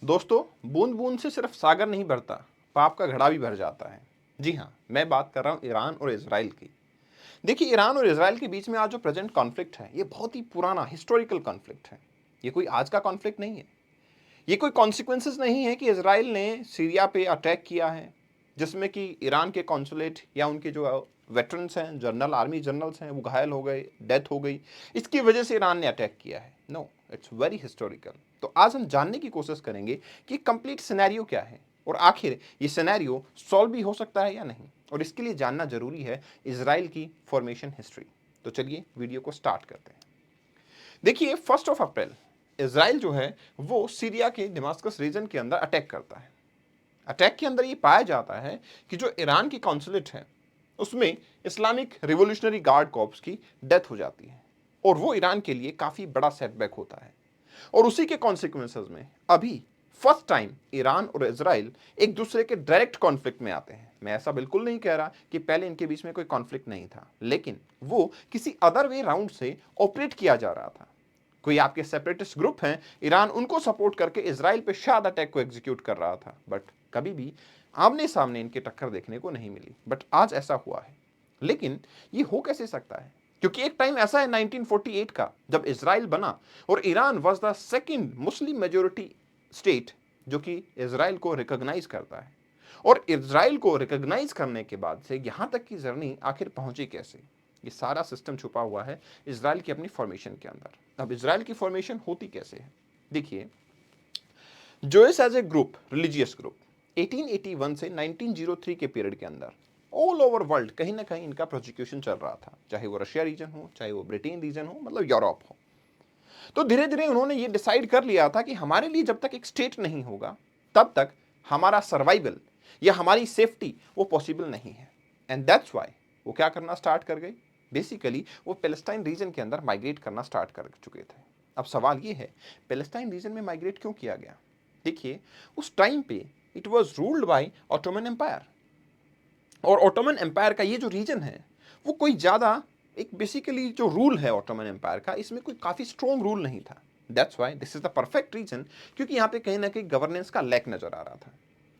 दोस्तों, बूंद बूंद से सिर्फ सागर नहीं भरता, पाप का घड़ा भी भर जाता है। जी हाँ, मैं बात कर रहा हूँ ईरान और इजराइल की। देखिए, ईरान और इजराइल के बीच में आज जो प्रेजेंट कॉन्फ्लिक्ट है, ये बहुत ही पुराना हिस्टोरिकल कॉन्फ्लिक्ट है। ये कोई आज का कॉन्फ्लिक्ट नहीं है। ये कोई कॉन्सिक्वेंसेस नहीं है कि इजराइल ने सीरिया पे अटैक किया है, जिसमें कि ईरान के कॉन्सुलेट या उनके जो वेटरन्स हैं, जनरल आर्मी जनरल्स हैं, वो घायल हो गए, डेथ हो गई, इसकी वजह से ईरान ने अटैक किया है। No, it's very historical. तो आज हम जानने की कोशिश करेंगे कि कंप्लीट सिनेरियो क्या है और आखिर ये सिनेरियो सॉल्व भी हो सकता है या नहीं, और इसके लिए जानना जरूरी है इजराइल की फॉर्मेशन हिस्ट्री। तो चलिए वीडियो को स्टार्ट करते हैं। देखिए, 1 अप्रैल इजराइल जो है वो सीरिया के दमास्कस रीजन के अंदर अटैक करता है। अटैक के अंदर ये पाया जाता है कि जो ईरान की कॉन्सुलेट है उसमें इस्लामिक रिवोल्यूशनरी गार्ड कॉर्प्स की डेथ हो जाती है, और वो ईरान के लिए काफ़ी बड़ा सेटबैक होता है। और उसी के कॉन्सिक्वेंसेज में अभी फर्स्ट टाइम ईरान और इजराइल एक दूसरे के डायरेक्ट कॉन्फ्लिक्ट में आते हैं। मैं ऐसा बिल्कुल नहीं कह रहा कि पहले इनके बीच में कोई कॉन्फ्लिक्ट नहीं था, लेकिन वो किसी अदर वे राउंड से ऑपरेट किया जा रहा था। कोई आपके सेपरेटिस्ट ग्रुप हैं, ईरान उनको सपोर्ट करके इजराइल पे शायद अटैक को एग्जीक्यूट कर रहा था, बट कभी भी आमने सामने इनके टक्कर देखने को नहीं मिली। बट आज ऐसा हुआ है। लेकिन ये हो कैसे सकता है? क्योंकि एक टाइम ऐसा है 1948 का, जब इजराइल बना और Iran was the second Muslim majority state जो कि इजराइल को रिकॉग्नाइज करता है। और इजराइल को रिकॉग्नाइज करने के बाद से यहां तक की जर्नी आखिर पहुंची कैसे, ये सारा सिस्टम छुपा हुआ है इजराइल की अपनी फॉर्मेशन के अंदर। अब इजराइल की फॉर्मेशन होती कैसे है? देखिए, Jews as a group, religious group, 1881 से 1903 के पीरियड के अंदर ऑल ओवर वर्ल्ड कहीं ना कहीं इनका प्रोसिक्यूशन चल रहा था, चाहे वो रशिया रीजन हो, चाहे वो ब्रिटेन रीजन हो, मतलब यूरोप हो। तो धीरे धीरे उन्होंने ये डिसाइड कर लिया था कि हमारे लिए जब तक एक स्टेट नहीं होगा, तब तक हमारा सर्वाइवल या हमारी सेफ्टी वो पॉसिबल नहीं है। एंड दैट्स वाई वो क्या करना स्टार्ट कर गए, बेसिकली वो पैलेस्टाइन रीजन के अंदर माइग्रेट करना स्टार्ट कर चुके थे। अब सवाल ये है, पैलेस्टाइन रीजन में माइग्रेट क्यों किया गया? देखिए, उस टाइम पे it was ruled by Ottoman empire, और ऑटोमन एम्पायर का ये जो रीजन है वो कोई ज़्यादा एक बेसिकली जो रूल है ऑटोमन एम्पायर का, इसमें कोई काफ़ी स्ट्रॉन्ग रूल नहीं था। That's why this is the perfect reason, क्योंकि यहाँ पे कहीं ना कहीं गवर्नेंस का लैक नजर आ रहा था।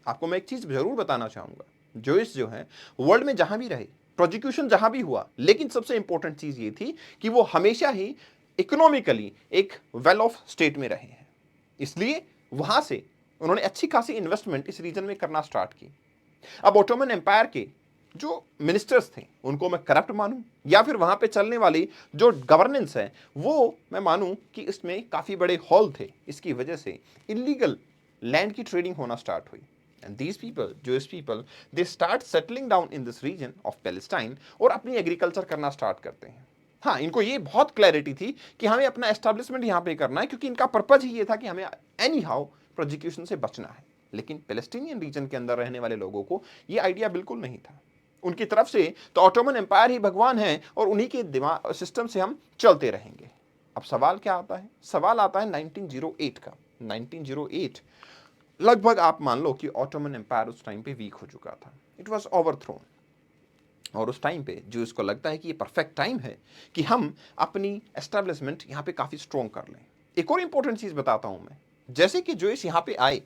आपको मैं एक चीज़ जरूर बताना चाहूँगा, जोइस जो है वर्ल्ड में जहाँ भी रहे, प्रोजिक्यूशन जहाँ भी हुआ, लेकिन सबसे इंपॉर्टेंट चीज़ ये थी कि वो हमेशा ही इकोनॉमिकली एक वेल ऑफ स्टेट में रहे हैं। इसलिए वहाँ से उन्होंने अच्छी खासी इन्वेस्टमेंट इस रीजन में करना स्टार्ट की। अब ऑटोमन एम्पायर के जो मिनिस्टर्स थे उनको मैं करप्ट मानूं, या फिर वहां पे चलने वाली जो गवर्नेंस है वो मैं मानूं कि इसमें काफ़ी बड़े हॉल थे, इसकी वजह से इलीगल लैंड की ट्रेडिंग होना स्टार्ट हुई। And these people, Jewish people, they start settling down in this region of Palestine और अपनी एग्रीकल्चर करना स्टार्ट करते हैं। हाँ, इनको ये बहुत क्लैरिटी थी कि हमें अपना एस्टेब्लिशमेंट यहाँ पे करना है, क्योंकि इनका पर्पज ही ये था कि हमें एनी हाउ प्रोजिक्यूशन से बचना है। लेकिन पैलेस्टीनियन रीजन के अंदर रहने वाले लोगों को ये आइडिया बिल्कुल नहीं था। उनकी तरफ से तो ऑटोमन एम्पायर ही भगवान है और उन्हीं के दिमाग सिस्टम से हम चलते रहेंगे। अब सवाल क्या आता है? सवाल आता है 1908 का। 1908 लगभग आप मान लो कि ऑटोमन एम्पायर उस टाइम पे वीक हो चुका था, इट वॉज ओवरथ्रोन। और उस टाइम पे जो इसको लगता है कि ये परफेक्ट टाइम है कि हम अपनी एस्टेब्लिशमेंट यहाँ पे काफ़ी स्ट्रॉन्ग कर लें। एक और इंपॉर्टेंट चीज़ बताता हूँ मैं, जैसे कि जोइस यहाँ पे आए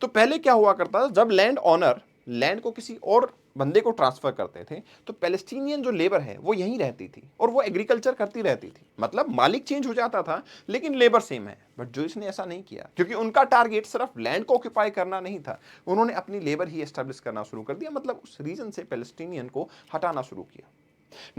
तो पहले क्या हुआ करता था, जब लैंड ऑनर लैंड को किसी और बंदे को ट्रांसफर करते थे तो पैलेस्टीनियन जो लेबर है वो यहीं रहती थी और वो एग्रीकल्चर करती रहती थी। मतलब मालिक चेंज हो जाता था लेकिन लेबर सेम है। बट जोइस ने ऐसा नहीं किया, क्योंकि उनका टारगेट सिर्फ लैंड को ऑक्यूपाई करना नहीं था, उन्होंने अपनी लेबर ही एस्टेब्लिश करना शुरू कर दिया, मतलब उस रीजन से पैलेस्टीनियन को हटाना शुरू किया।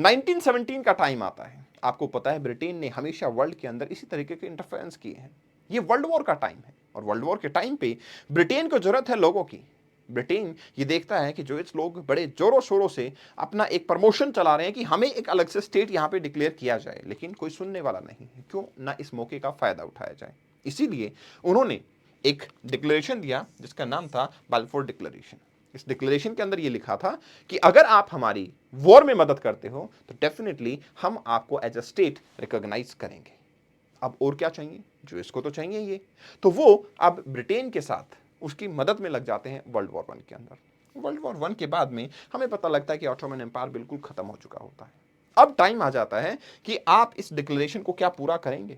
1917 का टाइम आता है। आपको पता है ब्रिटेन ने हमेशा वर्ल्ड के अंदर इसी तरीके के इंटरफेरेंस किए हैं। ये वर्ल्ड वॉर का टाइम है, और वर्ल्ड वॉर के टाइम पे ब्रिटेन को जरूरत है लोगों की। ब्रिटेन ये देखता है कि जो इस लोग बड़े जोरों शोरों से अपना एक प्रमोशन चला रहे हैं कि हमें एक अलग से स्टेट यहाँ पे डिक्लेयर किया जाए, लेकिन कोई सुनने वाला नहीं है। क्यों ना इस मौके का फायदा उठाया जाए? इसीलिए उन्होंने एक डिक्लेरेशन दिया जिसका नाम था बाल्फोर डिक्लेरेशन। इस डिक्लेरेशन के अंदर ये लिखा था कि अगर आप हमारी वॉर में मदद करते हो तो डेफिनेटली हम आपको एज अ स्टेट रिकॉग्नाइज करेंगे। अब और क्या चाहिए? जो इसको तो चाहिए ये। तो वो अब ब्रिटेन के साथ उसकी मदद में लग जाते हैं वर्ल्ड वॉर वन के अंदर। वर्ल्ड वॉर वन के बाद में हमें पता लगता है कि ऑटोमन एम्पायर बिल्कुल खत्म हो चुका होता है। अब टाइम आ जाता है कि आप इस डिक्लेरेशन को क्या पूरा करेंगे?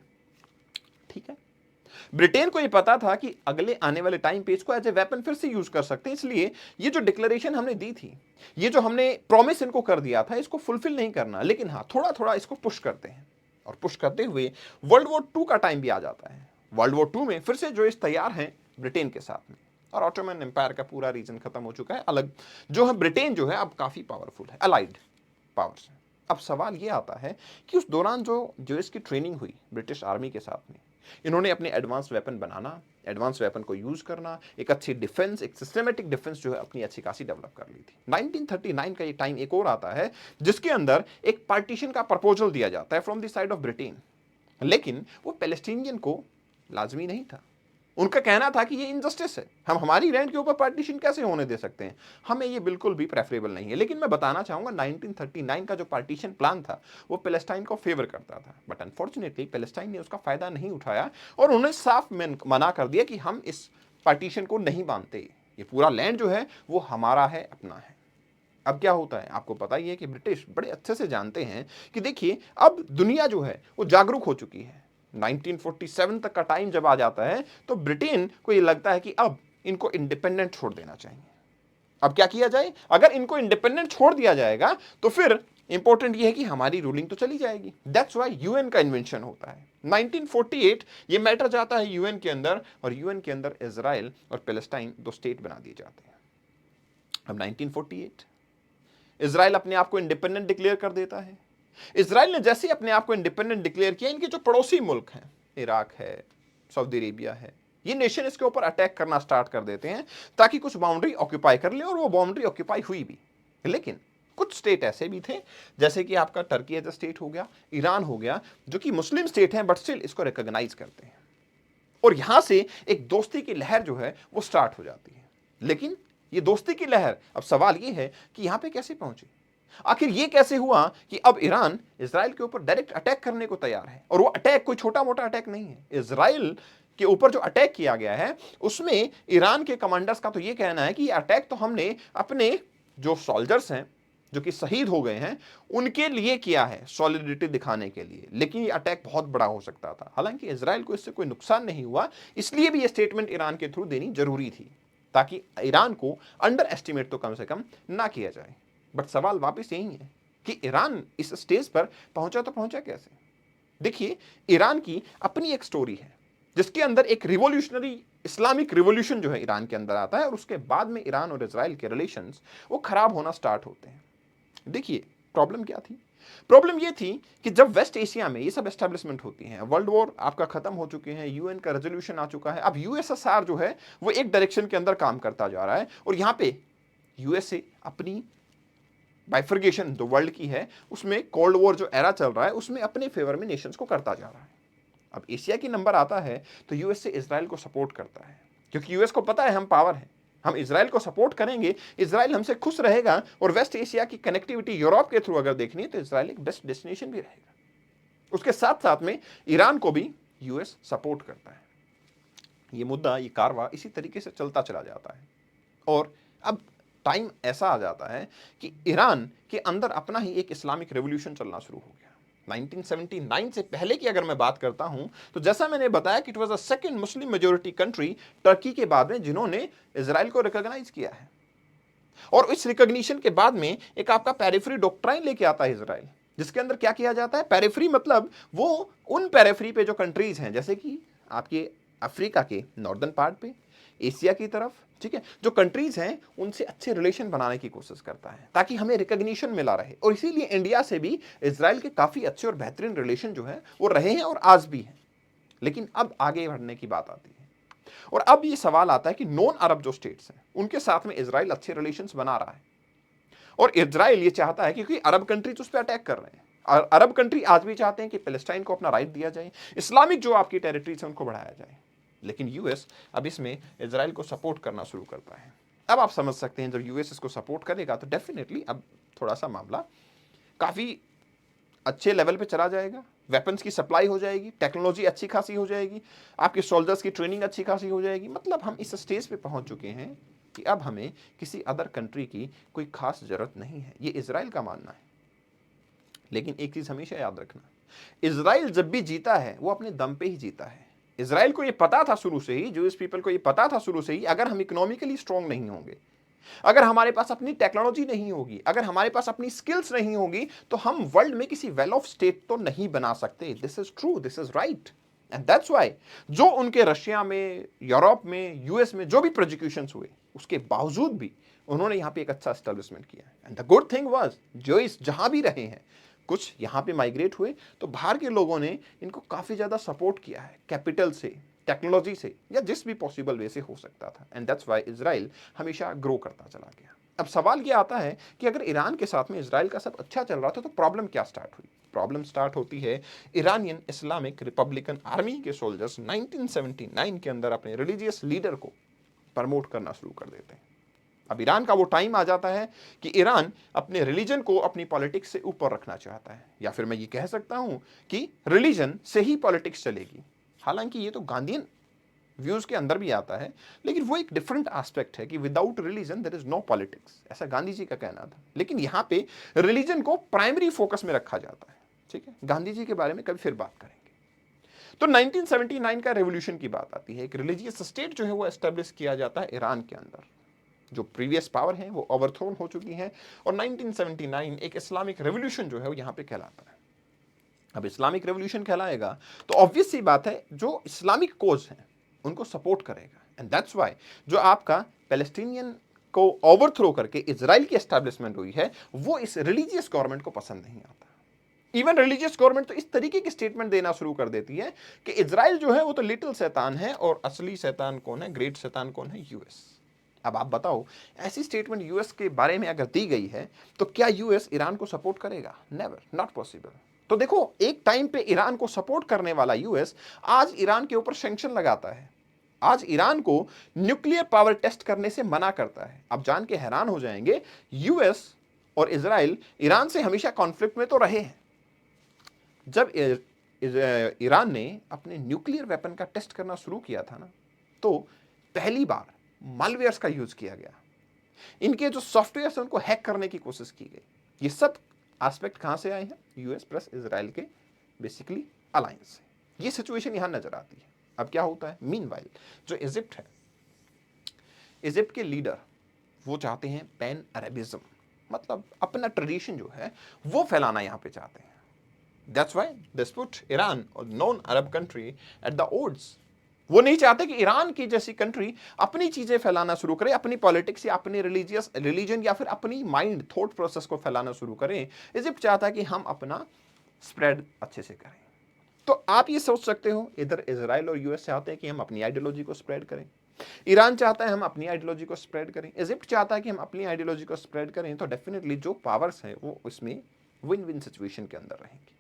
ठीक है, ब्रिटेन को ये पता था कि अगले आने वाले टाइम पे इसको एज ए वेपन फिर से यूज कर सकते हैं, इसलिए ये जो डिक्लेरेशन हमने दी थी, ये जो हमने प्रॉमिस इनको कर दिया था, इसको फुलफिल नहीं करना, लेकिन हाँ थोड़ा थोड़ा इसको पुश करते हैं। और पुश करते हुए वर्ल्ड वॉर 2 का टाइम भी आ जाता है। वर्ल्ड वॉर 2 में फिर से जो इस तैयार हैं ब्रिटेन के साथ में, और ऑटोमन एम्पायर का पूरा रीजन खत्म हो चुका है। अलग जो है ब्रिटेन जो है अब काफी पावरफुल है अलाइड पावर्स है। अब सवाल ये आता है कि उस दौरान जो इसकी ट्रेनिंग हुई ब्रिटिश आर्मी के साथ में, इन्होंने अपने एडवांस वेपन बनाना, एडवांस वेपन को यूज करना, एक अच्छी डिफेंस, एक सिस्टमेटिक डिफेंस जो है अपनी अच्छी खासी डेवलप कर ली थी। 1939 का ये टाइम एक और आता है जिसके अंदर एक पार्टीशन का प्रपोजल दिया जाता है from the side of Britain, लेकिन वो पैलेस्टीनियन को लाजमी नहीं था। उनका कहना था कि ये इनजस्टिस है, हम हमारी लैंड के ऊपर पार्टीशन कैसे होने दे सकते हैं, हमें ये बिल्कुल भी प्रेफरेबल नहीं है। लेकिन मैं बताना चाहूंगा 1939 का जो पार्टीशन प्लान था वो पैलेस्टाइन को फेवर करता था, बट अनफॉर्चुनेटली पैलेस्टाइन ने उसका फायदा नहीं उठाया और उन्होंने साफ मना कर दिया कि हम इस पार्टीशन को नहीं मानते, ये पूरा लैंड जो है वो हमारा है, अपना है। अब क्या होता है आपको पता ही है कि ब्रिटिश बड़े अच्छे से जानते हैं कि देखिए अब दुनिया जो है वो जागरूक हो चुकी है। 1947 तक का टाइम जब आ जाता है तो ब्रिटेन को ये लगता है कि अब इनको इंडिपेंडेंट छोड़ देना चाहिए। अब क्या किया जाए, अगर इनको इंडिपेंडेंट छोड़ दिया जाएगा तो फिर इंपॉर्टेंट ये है कि हमारी रूलिंग तो चली जाएगी। दैट्स व्हाई यूएन का इन्वेंशन होता है 1948। ये मैटर जाता है यूएन के अंदर, और यूएन के अंदर इजराइल और पैलेस्टाइन दो स्टेट बना दिए जाते हैं। अब 1948 इजराइल अपने आप को इंडिपेंडेंट डिक्लेयर कर देता है। इजराइल ने जैसे ही अपने आप को इंडिपेंडेंट डिक्लेयर किया, इनके जो पड़ोसी मुल्क हैं, इराक है, सऊदी अरेबिया है, ये नेशन इसके ऊपर अटैक करना स्टार्ट कर देते हैं ताकि कुछ बाउंड्री ऑक्यूपाई कर ले, और वो बाउंड्री ऑक्यूपाई हुई भी। लेकिन कुछ स्टेट ऐसे भी थे जैसे कि आपका टर्की एज अ स्टेट हो गया, ईरान हो गया, जो कि मुस्लिम स्टेट हैं बट स्टिल इसको रिकॉग्नाइज करते हैं, और यहां से एक दोस्ती की लहर जो है वो स्टार्ट हो जाती है। लेकिन ये दोस्ती की लहर, अब सवाल ये है कि यहां पे कैसे पहुंची, आखिर ये कैसे हुआ कि अब ईरान इजराइल के ऊपर डायरेक्ट अटैक करने को तैयार है। और वो अटैक कोई छोटा मोटा अटैक नहीं है। इजराइल के ऊपर जो अटैक किया गया है उसमें ईरान के कमांडर्स का तो ये कहना है कि ये अटैक तो हमने अपने जो सोल्जर्स हैं जो कि शहीद हो गए हैं उनके लिए किया है, सॉलिडिटी दिखाने के लिए, लेकिन ये अटैक बहुत बड़ा हो सकता था। हालांकि इजराइल को इससे कोई नुकसान नहीं हुआ, इसलिए भी ये स्टेटमेंट ईरान के थ्रू देनी जरूरी थी ताकि ईरान को अंडर एस्टिमेट तो कम से कम ना किया जाए। बट सवाल वापस यही है कि ईरान इस स्टेज पर पहुंचा तो पहुंचा कैसे। देखिए ईरान की अपनी एक स्टोरी है जिसके अंदर एक रिवॉल्यूशनरी इस्लामिक रिवॉल्यूशन जो है ईरान के अंदर आता है, और उसके बाद में ईरान और इजराइल के रिलेशंस वो खराब होना स्टार्ट होते हैं। देखिए प्रॉब्लम क्या थी, प्रॉब्लम ये थी कि जब वेस्ट एशिया में ये सब एस्टेब्लिशमेंट होती हैं, वर्ल्ड वॉर आपका खत्म हो चुके हैं, यूएन का रेजोल्यूशन आ चुका है, अब यूएसएसआर जो है वो एक डायरेक्शन के अंदर काम करता जा रहा है, और यहां पे यूएसए अपनी बाइफर्गेशन जो वर्ल्ड की है उसमें कोल्ड वॉर जो एरा चल रहा है उसमें अपने फेवर में नेशंस को करता जा रहा है। अब एशिया की नंबर आता है तो यूएसए इजराइल को सपोर्ट करता है, क्योंकि यूएस को पता है हम पावर है, हम इजराइल को सपोर्ट करेंगे, इजराइल हमसे खुश रहेगा, और वेस्ट एशिया की कनेक्टिविटी यूरोप के थ्रू अगर देखनी है तो इजराइल एक बेस्ट डेस्टिनेशन भी रहेगा। उसके साथ साथ में ईरान को भी यूएस सपोर्ट करता है। ये मुद्दा, ये कारवा इसी तरीके से चलता चला जाता है, और अब टाइम ऐसा आ जाता है कि ईरान के अंदर अपना ही एक इस्लामिक रेवोल्यूशन चलना शुरू हो गया। 1979 से पहले की अगर मैं बात करता हूं तो जैसा मैंने बताया कि it was the second Muslim majority country Turkey के बाद में जिन्होंने इजराइल को रिकॉग्नाइज किया है। और इस रिकॉग्निशन के बाद में एक आपका पेरिफेरी डॉक्ट्राइन लेके आता है इजराइल, जिसके अंदर क्या किया जाता है, पेरिफेरी मतलब वो उन पेरिफेरी पे जो कंट्रीज हैं जैसे कि आपके अफ्रीका के नॉर्दर्न पार्ट पे, एशिया की तरफ, ठीक है, जो कंट्रीज हैं उनसे अच्छे रिलेशन बनाने की कोशिश करता है ताकि हमें रिकॉग्निशन मिला रहे। और इसीलिए इंडिया से भी इजराइल के काफी अच्छे और बेहतरीन रिलेशन जो है वो रहे हैं और आज भी हैं। लेकिन अब आगे बढ़ने की बात आती है, और अब ये सवाल आता है कि नॉन अरब जो स्टेट्स हैं उनके साथ में इजराइल अच्छे रिलेशंस बना रहा है, और इजराइल ये चाहता है क्योंकि अरब कंट्रीज उस पर अटैक कर रहे हैं, और अरब कंट्री आज भी चाहते हैं कि पैलेस्टाइन को अपना राइट दिया जाए, इस्लामिक जो आपकी टेरिटरीज है उनको बढ़ाया जाए। लेकिन यूएस अब इसमें इजराइल को सपोर्ट करना शुरू करता है। अब आप समझ सकते हैं जब यूएस इसको सपोर्ट करेगा तो डेफिनेटली अब थोड़ा सा मामला काफी अच्छे लेवल पे चला जाएगा, वेपन्स की सप्लाई हो जाएगी, टेक्नोलॉजी अच्छी खासी हो जाएगी, आपके सोल्जर्स की ट्रेनिंग अच्छी खासी हो जाएगी। मतलब हम इस स्टेज पे पहुंच चुके हैं कि अब हमें किसी अदर कंट्री की कोई खास जरूरत नहीं है, ये इजराइल का मानना है। लेकिन एक चीज हमेशा याद रखना, इजराइल जब भी जीता है वो अपने दम पे ही जीता है। इजराइल को ये पता था शुरू से ही, जूइश पीपल को ये पता था शुरू से ही, अगर हम इकोनॉमिकली स्ट्रांग नहीं होंगे, अगर हमारे पास अपनी टेक्नोलॉजी नहीं होगी, अगर हमारे पास अपनी स्किल्स नहीं होगी, तो हम वर्ल्ड में किसी वेल ऑफ स्टेट तो नहीं बना सकते। This is true, this is right, and that's why जो उनके रशिया में, यूरोप में, यूएस में जो भी प्रोजिक्यूशंस हुए, उसके बावजूद भी उन्होंने यहां पे एक अच्छा एस्टेब्लिशमेंट किया। And the good thing was, जो इस जहां भी रहे हैं, कुछ यहां पे माइग्रेट हुए तो बाहर के लोगों ने इनको काफी ज्यादा सपोर्ट किया है, कैपिटल से, टेक्नोलॉजी से, या जिस भी पॉसिबल वे से हो सकता था। एंड दैट्स व्हाई इजराइल हमेशा ग्रो करता चला गया। अब सवाल यह आता है कि अगर ईरान के साथ में इजराइल का सब अच्छा चल रहा था तो प्रॉब्लम क्या स्टार्ट हुई? प्रॉब्लम स्टार्ट होती है ईरानियन इस्लामिक रिपब्लिकन आर्मी के सोल्जर्स 1979 के अंदर अपने रिलीजियस लीडर को प्रमोट करना शुरू कर देते हैं। अब ईरान का वो टाइम आ जाता है कि ईरान अपने रिलीजन को अपनी पॉलिटिक्स से ऊपर रखना चाहता है, या फिर मैं ये कह सकता हूं कि रिलीजन से ही पॉलिटिक्स चलेगी। हालांकि ये तो गांधीयन व्यूज के अंदर भी आता है, लेकिन वो एक डिफरेंट एस्पेक्ट है कि without religion there is no politics, ऐसा गांधी जी का कहना था। लेकिन यहां पे रिलीजन को प्राइमरी फोकस में रखा जाता है। ठीक है, गांधी जी के बारे में कभी फिर बात करेंगे। तो 1979 का रेवोल्यूशन की बात आती है, एक रिलीजियस स्टेट जो है वो एस्टेब्लिश किया जाता है ईरान के अंदर। जो प्रीवियस पावर है वो ओवरथ्रोन हो चुकी है, और 1979 एक इस्लामिक रेवोल्यूशन जो है वो यहां पे कहलाता है। अब इस्लामिक रेवोल्यूशन कहलाएगा तो ऑब्वियस सी बात है, जो इस्लामिक कोज हैं उनको सपोर्ट करेगा। एंड दैट्स व्हाई जो आपका पैलेस्टीनियन को ओवरथ्रो करके इजराइल की एस्टैब्लिशमेंट हुई है, वो इस रिलीजियस गवर्नमेंट को पसंद नहीं आता। इवन रिलीजियस गवर्नमेंट तो इस तरीके की स्टेटमेंट देना शुरू कर देती है कि इजराइल जो है वो तो लिटिल शैतान है, और असली शैतान कौन है, ग्रेट शैतान कौन है? यूएस। अब आप बताओ, ऐसी स्टेटमेंट यूएस के बारे में अगर दी गई है तो क्या यूएस ईरान को सपोर्ट करेगा? Never, not possible. तो देखो, एक टाइम पे ईरान को सपोर्ट करने वाला यूएस आज ईरान के ऊपर सैंक्शन लगाता है, आज ईरान को न्यूक्लियर पावर टेस्ट करने से मना करता है। आप जान के हैरान हो जाएंगे, यूएस और इजराइल ईरान से हमेशा कॉन्फ्लिक्ट में तो रहे हैं। जब ईरान ने अपने न्यूक्लियर वेपन का टेस्ट करना शुरू किया था ना, तो पहली बार मालवेयर्स का यूज किया गया, इनके जो सॉफ्टवेयर है उनको हैक करने की कोशिश की गई। ये सब एस्पेक्ट कहां से आए हैं? यूएस प्लस इजराइल के बेसिकली अलायंस से। ये सिचुएशन यहां नजर आती है। अब क्या होता है? मीनवाइल जो इजिप्ट है, इजिप्ट के लीडर वो चाहते हैं पैन अरबिज्म, मतलब अपना ट्रेडिशन जो है वो फैलाना यहां पे चाहते हैं। That's why they put Iran और non Arab country at the odds. वो नहीं चाहते कि ईरान की जैसी कंट्री अपनी चीजें फैलाना शुरू करे, अपनी पॉलिटिक्स या अपनी रिलीजन या फिर अपनी माइंड थॉट प्रोसेस को फैलाना शुरू करें। इजिप्ट चाहता है कि हम अपना स्प्रेड अच्छे से करें। तो आप ये सोच सकते हो, इधर इजराइल और यूएस चाहते हैं कि हम अपनी आइडियोलॉजी को स्प्रेड करें, ईरान चाहता है हम अपनी आइडियोलॉजी को स्प्रेड करें, इजिप्ट चाहता है कि हम अपनी आइडियोलॉजी को स्प्रेड करें। तो डेफिनेटली जो पावर्स है वो इसमें विन विन सिचुएशन के अंदर रहेंगी।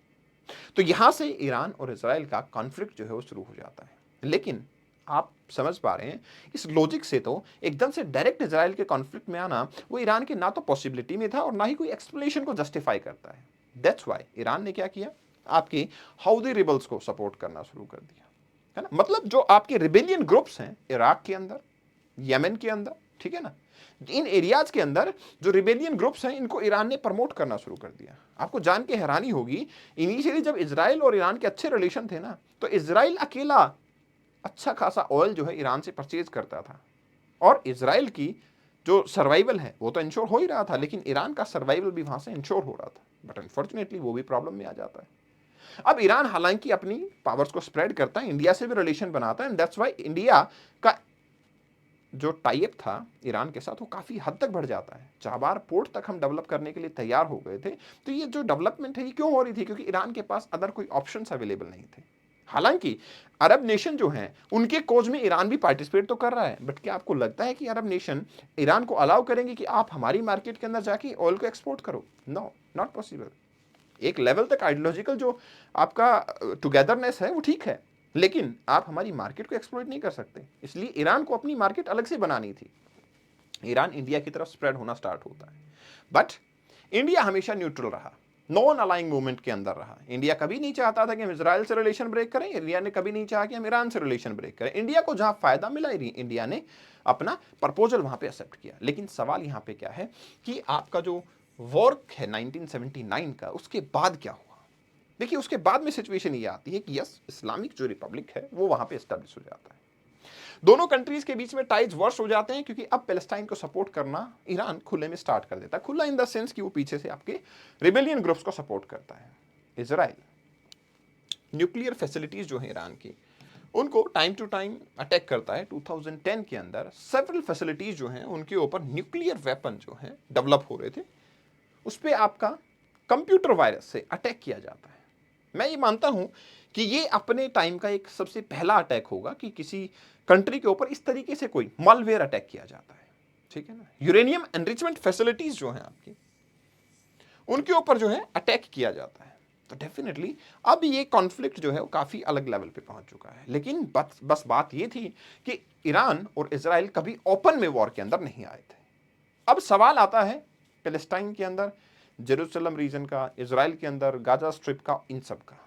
तो यहां से ईरान और इजराइल का कॉन्फ्लिक्ट जो है वो शुरू हो जाता है। लेकिन आप समझ पा रहे हैं, इस लॉजिक से तो एकदम से डायरेक्ट इजराइल के कॉन्फ्लिक्ट में आना वो ईरान के ना तो पॉसिबिलिटी में था और ना ही कोई एक्सप्लेनेशन को जस्टिफाई करता है। दैट्स व्हाई ईरान ने क्या किया? आपके हाउदी रिबल्स को सपोर्ट करना शुरू कर दिया, है ना। मतलब जो आपके रिबेलियन ग्रुप्स हैं इराक के अंदर, यमन के अंदर, ठीक है ना, इन एरियाज के अंदर जो रिबेलियन ग्रुप्स हैं इनको ईरान ने प्रमोट करना शुरू कर दिया। आपको जान के हैरानी होगी, इनिशियली जब इजराइल और ईरान के अच्छे रिलेशन थे ना, तो इजराइल अकेला अच्छा खासा ऑयल जो है ईरान से परचेज करता था, और इजराइल की जो सर्वाइवल है वो तो इंश्योर हो ही रहा था, लेकिन ईरान का सर्वाइवल भी वहां से इंश्योर हो रहा था। बट अनफॉर्चुनेटली वो भी प्रॉब्लम में आ जाता है। अब ईरान हालांकि अपनी पावर्स को स्प्रेड करता है, इंडिया से भी रिलेशन बनाता है, एंड दैट्स व्हाई इंडिया का जो टाइप था ईरान के साथ वो काफी हद तक बढ़ जाता है। चाबार पोर्ट तक हम डेवलप करने के लिए तैयार हो गए थे। तो ये जो डेवलपमेंट है ये क्यों हो रही थी? क्योंकि ईरान के पास अदर कोई ऑप्शंस अवेलेबल नहीं थे। हालांकि अरब नेशन जो हैं उनके कोज में ईरान भी पार्टिसिपेट तो कर रहा है, बट क्या आपको लगता है कि अरब नेशन ईरान को अलाउ करेंगे कि आप हमारी मार्केट के अंदर जाके ऑयल को एक्सपोर्ट करो? No, not possible. एक लेवल तक आइडियोलॉजिकल जो आपका टुगेदरनेस है वो ठीक है, लेकिन आप हमारी मार्केट को एक्सप्लॉइट नहीं कर सकते। इसलिए ईरान को अपनी मार्केट अलग से बनानी थी। ईरान इंडिया की तरफ स्प्रेड होना स्टार्ट होता है, बट इंडिया हमेशा न्यूट्रल रहा, नॉन अलाइंग मूवमेंट के अंदर रहा। इंडिया कभी नहीं चाहता था कि हम इजराइल से रिलेशन ब्रेक करें, इंडिया ने कभी नहीं चाहा कि हम ईरान से रिलेशन ब्रेक करें। इंडिया को जहां फायदा मिला इंडिया ने अपना प्रपोजल वहां पे एक्सेप्ट किया। लेकिन सवाल यहां पे क्या है कि आपका जो वर्क है 1979 का, उसके बाद क्या हुआ? देखिए उसके बाद में सिचुएशन ये आती है कि यस, इस्लामिक जो रिपब्लिक है वो वहां पे एस्टेब्लिश हो जाता है। दोनों कंट्रीज के बीच में टाइज वर्स हो जाते हैं क्योंकि अब पैलेस्टाइन को सपोर्ट करना ईरान खुले में स्टार्ट कर देता है। खुला इन द सेंस कि वो पीछे से आपके रिबेलियन ग्रुप्स को सपोर्ट करता है। इजराइल न्यूक्लियर फैसिलिटीज जो है ईरान की, उनको टाइम टू टाइम अटैक करता है। 2010 के अंदर सेवरल फैसिलिटीज जो हैं उनके ऊपर न्यूक्लियर वेपन जो है डेवलप हो रहे थे, उस पर आपका कंप्यूटर वायरस से अटैक किया जाता है। मैं ये मानता हूं कि ये अपने टाइम का एक सबसे पहला अटैक होगा कि किसी कंट्री के ऊपर इस तरीके से कोई मालवेयर अटैक किया जाता है, ठीक है ना। यूरेनियम एनरिचमेंट फैसिलिटीज जो हैं आपकी, उनके ऊपर जो है अटैक किया जाता है। तो डेफिनेटली अब ये कॉन्फ्लिक्ट जो है वो काफी अलग लेवल पे पहुंच चुका है। लेकिन बस बात ये थी कि ईरान और इजराइल कभी ओपन में वॉर के अंदर नहीं आए थे। अब सवाल आता है पैलेस्टाइन के अंदर, जेरूसलम रीजन का, इजराइल के अंदर गाजा स्ट्रिप का, इन सब का।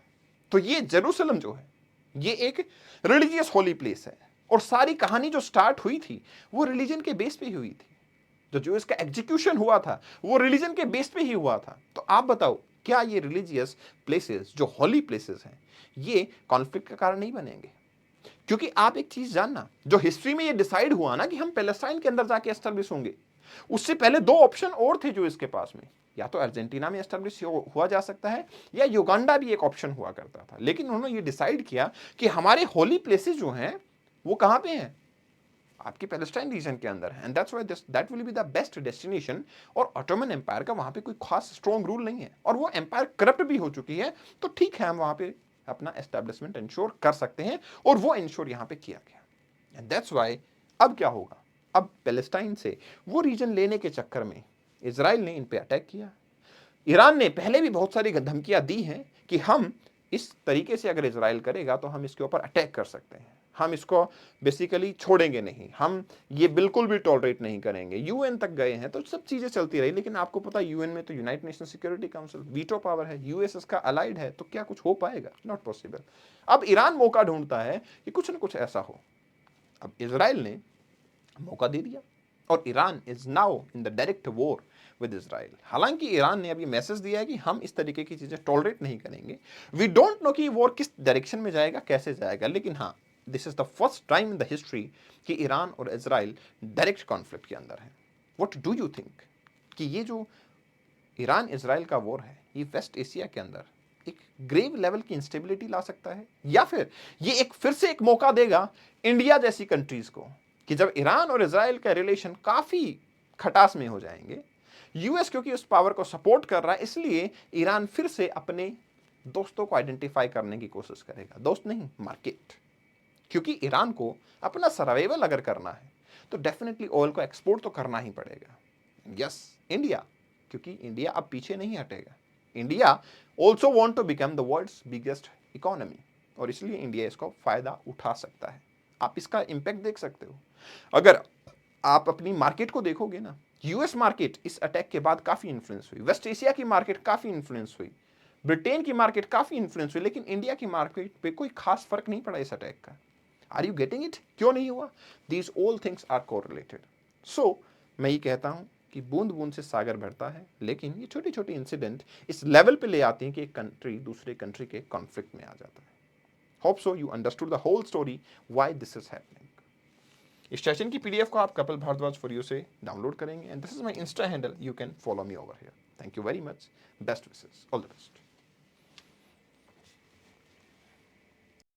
तो ये जेरूसलम जो है ये एक रिलीजियस होली प्लेस है और सारी कहानी जो स्टार्ट हुई थी वो रिलीजन के बेस पे ही हुई थी। जो इसका एग्जीक्यूशन हुआ था वो रिलीजन के बेस पे ही हुआ था। तो आप बताओ क्या ये रिलीजियस प्लेसेस जो होली प्लेसेस हैं ये कॉन्फ्लिक्ट का कारण नहीं बनेंगे? क्योंकि आप एक चीज जानना, जो हिस्ट्री में ये डिसाइड हुआ ना कि हम पैलेस्टाइन के अंदर जाके एस्टेब्लिश होंगे, उससे पहले दो ऑप्शन और थे जो इसके पास में, या तो अर्जेंटीना में एस्टेब्लिश हुआ जा सकता है या युगांडा भी एक ऑप्शन हुआ करता था। लेकिन उन्होंने ये डिसाइड किया कि हमारे होली प्लेसेस जो हैं वो कहां पे हैं, आपकी पैलेस्टाइन रीजन के अंदर है। And that's why that will be the best destination. और ऑटोमन एम्पायर का वहां पे कोई खास स्ट्रॉन्ग रूल नहीं है और वो एम्पायर करप्ट भी हो चुकी है। तो ठीक है, हम वहां पे अपना एस्टेब्लिशमेंट इंश्योर कर सकते हैं और वो इंश्योर यहां पे किया गया। एंड दैट्स व्हाई अब क्या होगा, अब पैलेस्टाइन से वो रीजन लेने के चक्कर में इजराइल ने इन पे अटैक किया। ईरान ने पहले भी बहुत सारी धमकियां दी हैं कि हम इस तरीके से अगर इजराइल करेगा तो हम इसके ऊपर अटैक कर सकते हैं, हम इसको बेसिकली छोड़ेंगे नहीं, हम ये बिल्कुल भी टॉलरेट नहीं करेंगे। यूएन तक गए हैं, तो सब चीजें चलती रही। लेकिन आपको पता है यूएन में तो United nation security council veto power है, यूएस इसका अलाइड है, तो क्या कुछ हो पाएगा? Not possible. अब ईरान मौका ढूंढता है कि कुछ ना कुछ ऐसा हो। अब इजराइल ने मौका दे दिया और Iran is now in the direct war with Israel. हालांकि ईरान ने अभी मैसेज दिया है कि हम इस तरीके की चीजें टॉलरेट नहीं करेंगे। वी डोंट नो कि वॉर किस डायरेक्शन में जाएगा, कैसे जाएगा, लेकिन हाँ, this is the first time in the history कि ईरान और इजराइल डायरेक्ट कॉन्फ्लिक्ट के अंदर है। व्हाट डू यू थिंक कि ये जो ईरान इजराइल का वॉर है ये वेस्ट एशिया के अंदर एक ग्रेव लेवल की इंस्टेबिलिटी ला सकता है, या फिर ये एक फिर से एक मौका देगा इंडिया जैसी कंट्रीज को कि जब ईरान और इजराइल का रिलेशन काफी खटास में हो जाएंगे, यूएस क्योंकि उस पावर को सपोर्ट कर रहा है, इसलिए ईरान फिर से अपने दोस्तों को आइडेंटिफाई करने की कोशिश करेगा। दोस्त नहीं, मार्केट। क्योंकि ईरान को अपना सर्वाइवल अगर करना है तो डेफिनेटली ऑयल को एक्सपोर्ट तो करना ही पड़ेगा। यस, इंडिया, क्योंकि इंडिया अब पीछे नहीं हटेगा। India also want to become the world's biggest economy और इसलिए इंडिया इसका फायदा उठा सकता है। आप इसका इंपैक्ट देख सकते हो। अगर आप अपनी मार्केट को देखोगे ना, यूएस मार्केट इस अटैक के बाद काफी इन्फ्लुएंस हुई, वेस्ट एशिया की मार्केट काफी इन्फ्लुएंस हुई, ब्रिटेन की मार्केट काफी इन्फ्लुएंस हुई, लेकिन इंडिया की मार्केट पे कोई खास फर्क नहीं पड़ा इस अटैक का। Are you getting it? क्यों नहीं हुआ? These all things are correlated. So मैं ये कहता हूं कि बूंद बूंद से सागर भरता है, लेकिन ये छोटी छोटी इंसिडेंट इस लेवल पे ले आती हैं कि एक कंट्री दूसरे कंट्री के कॉन्फ्लिक्ट में आ जाता है। Hope so you understood the whole story why this is happening. इस सेशन की पीडीएफ को आप कपिल भारद्वाज फॉर यू से डाउनलोड करेंगे and this is my insta handle, you can follow me over here. Thank you very much, best wishes, all the best.